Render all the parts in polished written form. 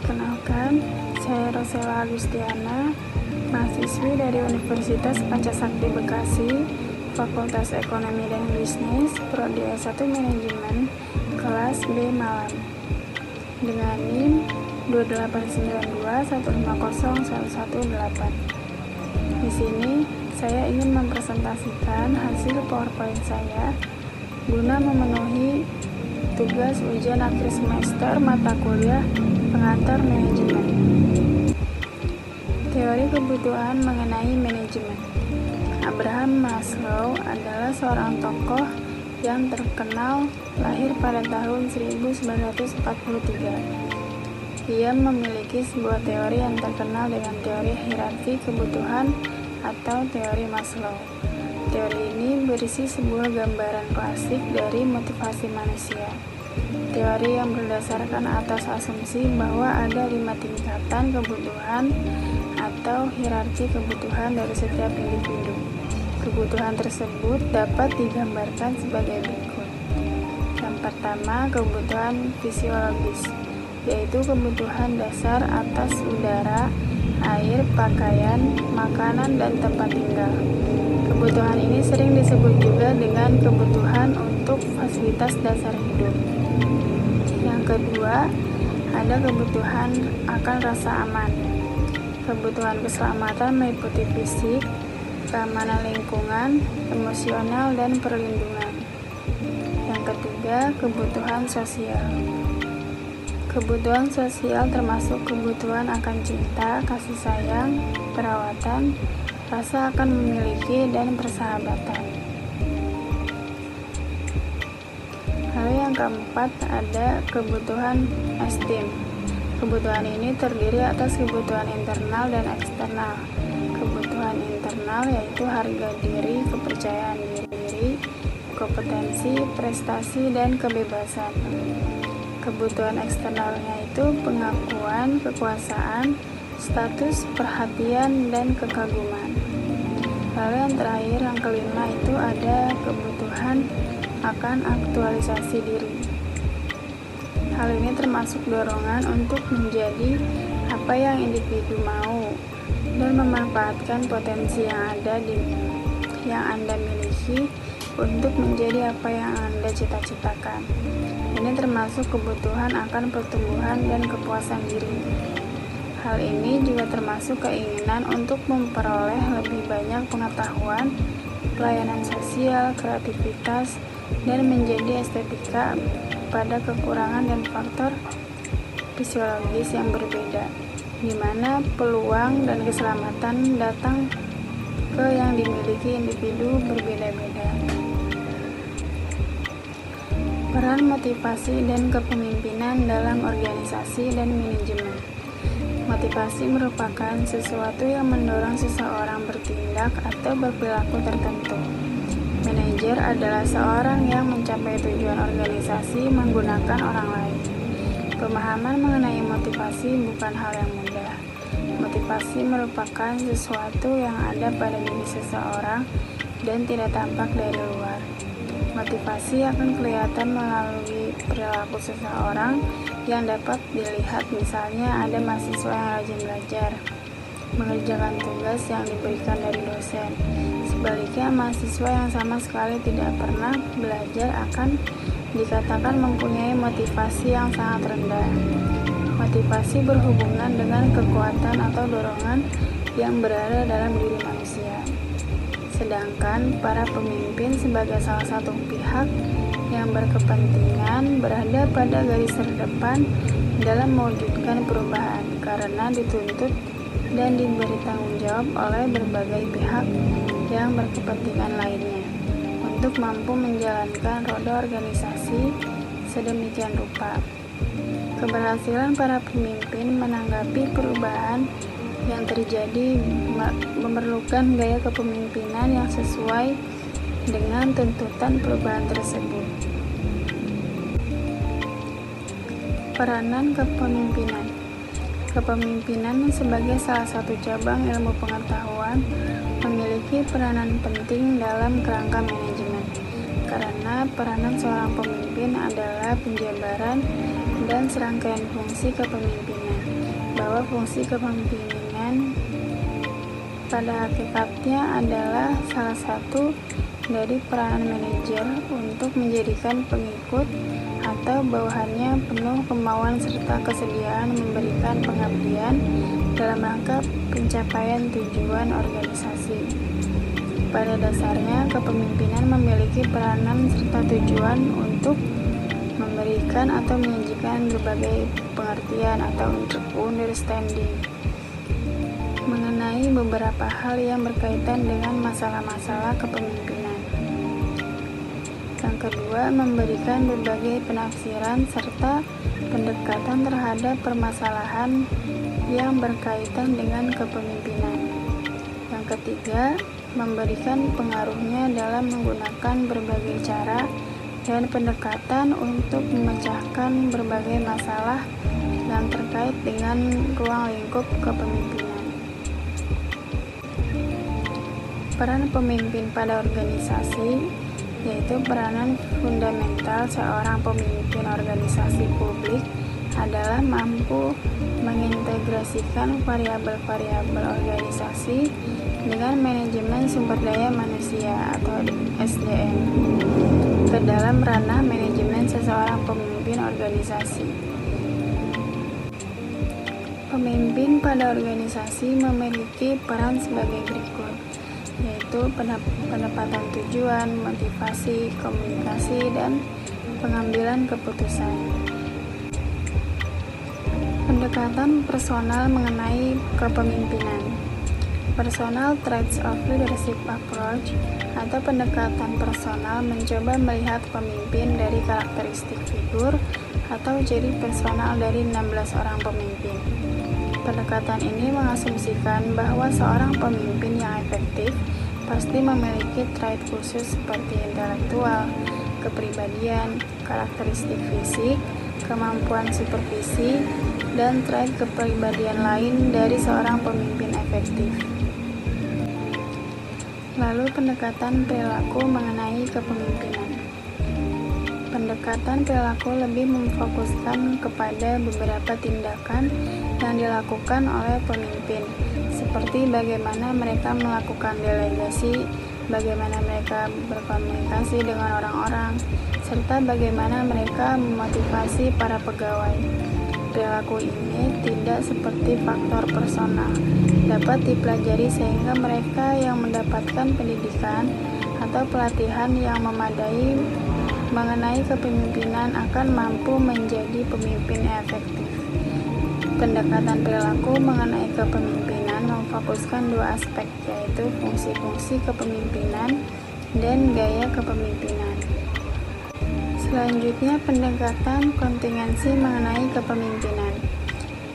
Perkenalkan, saya Rosela Agustiana, mahasiswi dari Universitas Pancasakti Bekasi, Fakultas Ekonomi dan Bisnis, Prodi S1 Manajemen, kelas B Malam, dengan NIM 28921501118. Di sini, saya ingin mempresentasikan hasil PowerPoint saya guna memenuhi tugas ujian akhir semester mata kuliah pengantar manajemen. Teori kebutuhan mengenai manajemen. Abraham Maslow adalah seorang tokoh yang terkenal, lahir pada tahun 1943. Ia memiliki sebuah teori yang terkenal dengan teori hierarki kebutuhan atau teori Maslow. Teori ini berisi sebuah gambaran klasik dari motivasi manusia. Teori yang berdasarkan atas asumsi bahwa ada 5 tingkatan kebutuhan atau hierarki kebutuhan dari setiap individu. Kebutuhan tersebut dapat digambarkan sebagai berikut. Yang pertama, kebutuhan fisiologis, yaitu kebutuhan dasar atas udara, air, pakaian, makanan, dan tempat tinggal. Kebutuhan ini sering disebut juga dengan kebutuhan untuk fasilitas dasar hidup. Yang kedua, ada kebutuhan akan rasa aman. Kebutuhan keselamatan meliputi fisik, keamanan lingkungan, emosional, dan perlindungan. Yang ketiga, kebutuhan sosial. Kebutuhan sosial termasuk kebutuhan akan cinta, kasih sayang, perawatan, rasa akan memiliki, dan persahabatan. Lalu yang keempat ada kebutuhan esteem. Kebutuhan ini terdiri atas kebutuhan internal dan eksternal. Kebutuhan internal yaitu harga diri, kepercayaan diri, kompetensi, prestasi, dan kebebasan. Kebutuhan eksternalnya itu pengakuan, kekuasaan, status, perhatian, dan kekaguman. Lalu yang terakhir, yang kelima itu ada kebutuhan akan aktualisasi diri. Hal ini termasuk dorongan untuk menjadi apa yang individu mau dan memanfaatkan potensi yang Anda miliki untuk menjadi apa yang Anda cita-citakan. Ini termasuk kebutuhan akan pertumbuhan dan kepuasan diri. Hal ini juga termasuk keinginan untuk memperoleh lebih banyak pengetahuan, pelayanan sosial, kreativitas, dan menjadi estetika pada kekurangan dan faktor fisiologis yang berbeda, di mana peluang dan keselamatan datang ke yang dimiliki individu berbeda-beda. Peran motivasi dan kepemimpinan dalam organisasi dan manajemen. Motivasi merupakan sesuatu yang mendorong seseorang bertindak atau berperilaku tertentu. Manajer adalah seorang yang mencapai tujuan organisasi menggunakan orang lain. Pemahaman mengenai motivasi bukan hal yang mudah. Motivasi merupakan sesuatu yang ada pada diri seseorang dan tidak tampak dari luar. Motivasi akan kelihatan melalui perilaku seseorang yang dapat dilihat, misalnya ada mahasiswa yang rajin belajar, mengerjakan tugas yang diberikan dari dosen. Sebaliknya, mahasiswa yang sama sekali tidak pernah belajar akan dikatakan mempunyai motivasi yang sangat rendah. Motivasi berhubungan dengan kekuatan atau dorongan yang berada dalam diri manusia. Sedangkan para pemimpin sebagai salah satu pihak yang berkepentingan berada pada garis terdepan dalam mewujudkan perubahan karena dituntut dan diberi tanggung jawab oleh berbagai pihak yang berkepentingan lainnya untuk mampu menjalankan roda organisasi sedemikian rupa. Keberhasilan para pemimpin menanggapi perubahan yang terjadi memerlukan gaya kepemimpinan yang sesuai dengan tuntutan perubahan tersebut. Peranan kepemimpinan. Kepemimpinan sebagai salah satu cabang ilmu pengetahuan memiliki peranan penting dalam kerangka manajemen, karena peranan seorang pemimpin adalah penjabaran dan serangkaian fungsi kepemimpinan. bahwa fungsi kepemimpinan pada hakikatnya adalah salah satu dari peranan manajer untuk menjadikan pengikut atau bawahannya penuh kemauan serta kesediaan memberikan pengabdian dalam rangka pencapaian tujuan organisasi. Pada dasarnya, kepemimpinan memiliki peranan serta tujuan untuk memberikan atau menyajikan berbagai pengertian atau understanding mengenai beberapa hal yang berkaitan dengan masalah-masalah kepemimpinan. Yang kedua, memberikan berbagai penafsiran serta pendekatan terhadap permasalahan yang berkaitan dengan kepemimpinan. Yang ketiga, memberikan pengaruhnya dalam menggunakan berbagai cara dan pendekatan untuk memecahkan berbagai masalah yang terkait dengan ruang lingkup kepemimpinan. Peran pemimpin pada organisasi yaitu peranan fundamental seorang pemimpin organisasi publik adalah mampu mengintegrasikan variabel-variabel organisasi dengan manajemen sumber daya manusia atau SDM ke dalam ranah manajemen seseorang pemimpin organisasi. Pemimpin pada organisasi memiliki peran sebagai berikut, yaitu penempatan tujuan, motivasi, komunikasi, dan pengambilan keputusan. Pendekatan personal mengenai kepemimpinan. Personal Traits of Leadership Approach atau pendekatan personal mencoba melihat pemimpin dari karakteristik figur atau ciri personal dari 16 orang pemimpin. Pendekatan ini mengasumsikan bahwa seorang pemimpin yang efektif pasti memiliki trait khusus seperti intelektual, kepribadian, karakteristik fisik, kemampuan supervisi, dan trait kepribadian lain dari seorang pemimpin efektif. Lalu pendekatan perilaku mengenai kepemimpinan. Pendekatan perilaku lebih memfokuskan kepada beberapa tindakan yang dilakukan oleh pemimpin, seperti bagaimana mereka melakukan delegasi, bagaimana mereka berkomunikasi dengan orang-orang, serta bagaimana mereka memotivasi para pegawai. Perilaku ini tidak seperti faktor personal, dapat dipelajari sehingga mereka yang mendapatkan pendidikan atau pelatihan yang memadai mengenai kepemimpinan akan mampu menjadi pemimpin yang efektif. Pendekatan perilaku mengenai kepemimpinan memfokuskan dua aspek, yaitu fungsi-fungsi kepemimpinan dan gaya kepemimpinan. Selanjutnya, pendekatan kontingensi mengenai kepemimpinan.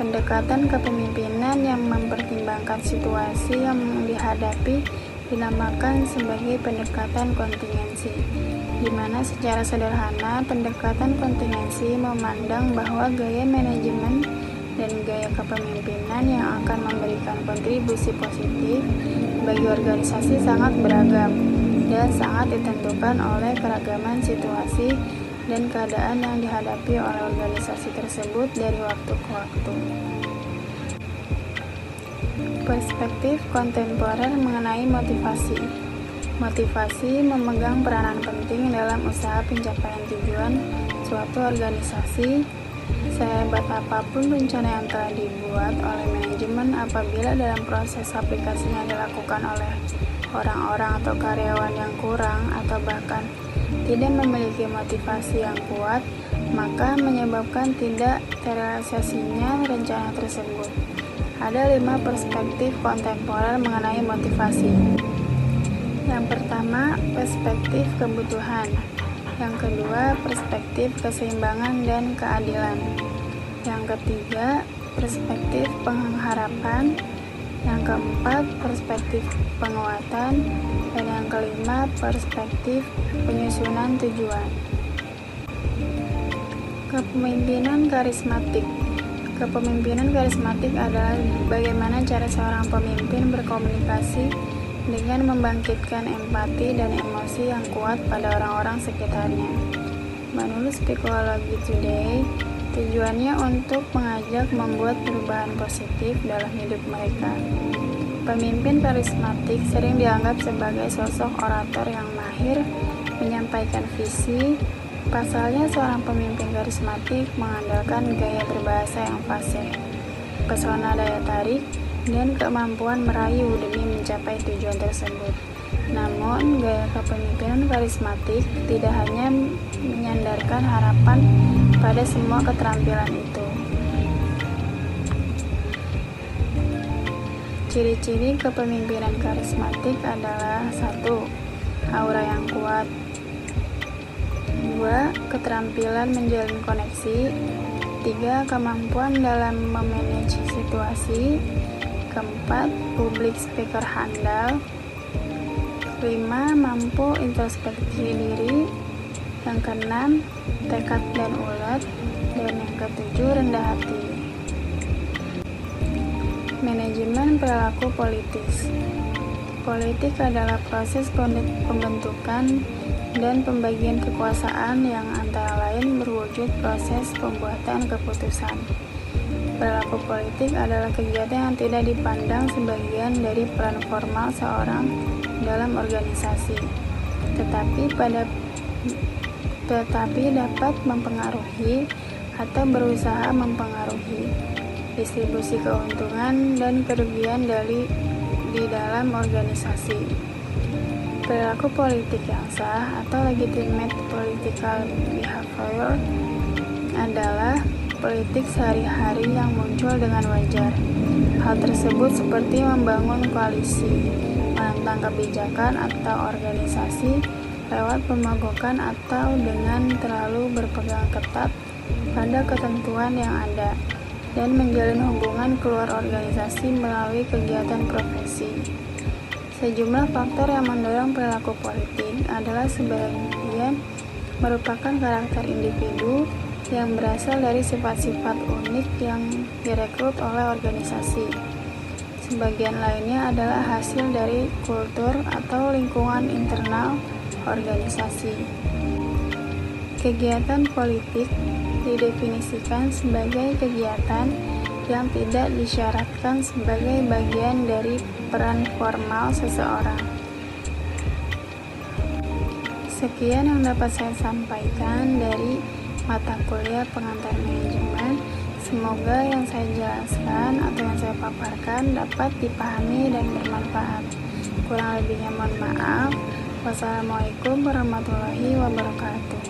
Pendekatan kepemimpinan yang mempertimbangkan situasi yang dihadapi dinamakan sebagai pendekatan kontingensi, di mana secara sederhana pendekatan kontingensi memandang bahwa gaya manajemen dan gaya kepemimpinan yang akan memberikan kontribusi positif bagi organisasi sangat beragam dan sangat ditentukan oleh keragaman situasi dan keadaan yang dihadapi oleh organisasi tersebut dari waktu ke waktu. Perspektif kontemporer mengenai motivasi. Motivasi memegang peranan penting dalam usaha pencapaian tujuan suatu organisasi. Sehebat apapun rencana yang telah dibuat oleh manajemen, apabila dalam proses aplikasinya dilakukan oleh orang-orang atau karyawan yang kurang atau bahkan tidak memiliki motivasi yang kuat, maka menyebabkan tidak terrealisasinya rencana tersebut. Ada 5 perspektif kontemporer mengenai motivasi. Yang pertama, perspektif kebutuhan. Yang kedua, perspektif keseimbangan dan keadilan. Yang ketiga, perspektif pengharapan. Yang keempat, perspektif penguatan. Dan yang kelima, perspektif penyusunan tujuan. Kepemimpinan karismatik. Kepemimpinan karismatik adalah bagaimana cara seorang pemimpin berkomunikasi dengan membangkitkan empati dan emosi yang kuat pada orang-orang sekitarnya. Menurut Psychology Today, Tujuannya untuk mengajak membuat perubahan positif dalam hidup mereka. Pemimpin karismatik sering dianggap sebagai sosok orator yang mahir menyampaikan visi. Pasalnya, seorang pemimpin karismatik mengandalkan gaya berbahasa yang fasih, pesona daya tarik, dan kemampuan merayu demi mencapai tujuan tersebut. Namun, gaya kepemimpinan karismatik tidak hanya menyandarkan harapan pada semua keterampilan itu. Ciri-ciri kepemimpinan karismatik adalah 1. Aura yang kuat. 2. Keterampilan menjalin koneksi. 3. Kemampuan dalam memanage situasi. 4. Public speaker handal. 5. Mampu introspeksi diri. Yang keenam, tekad dan ulet. Dan yang ketujuh, rendah hati. Manajemen perilaku politis. Politik adalah proses pembentukan dan pembagian kekuasaan yang antara lain berwujud proses pembuatan keputusan. Perilaku politik adalah kegiatan yang tidak dipandang sebagian dari peran formal seorang dalam organisasi, tetapi dapat mempengaruhi atau berusaha mempengaruhi distribusi keuntungan dan kerugian di dalam organisasi. Perilaku politik yang sah atau legitimate political behavior adalah politik sehari-hari yang muncul dengan wajar. Hal tersebut seperti membangun koalisi, menentang kebijakan atau organisasi lewat pemogokan atau dengan terlalu berpegang ketat pada ketentuan yang ada, dan menjalin hubungan keluar organisasi melalui kegiatan profesi. Sejumlah faktor yang mendorong perilaku politik adalah sebagian merupakan karakter individu yang berasal dari sifat-sifat unik yang direkrut oleh organisasi. Sebagian lainnya adalah hasil dari kultur atau lingkungan internal organisasi. Kegiatan politik didefinisikan sebagai kegiatan yang tidak disyaratkan sebagai bagian dari peran formal seseorang. Sekian yang dapat saya sampaikan dari mata kuliah pengantar manajemen. Semoga yang saya jelaskan atau yang saya paparkan dapat dipahami dan bermanfaat. Kurang lebihnya mohon maaf. Wassalamualaikum warahmatullahi wabarakatuh.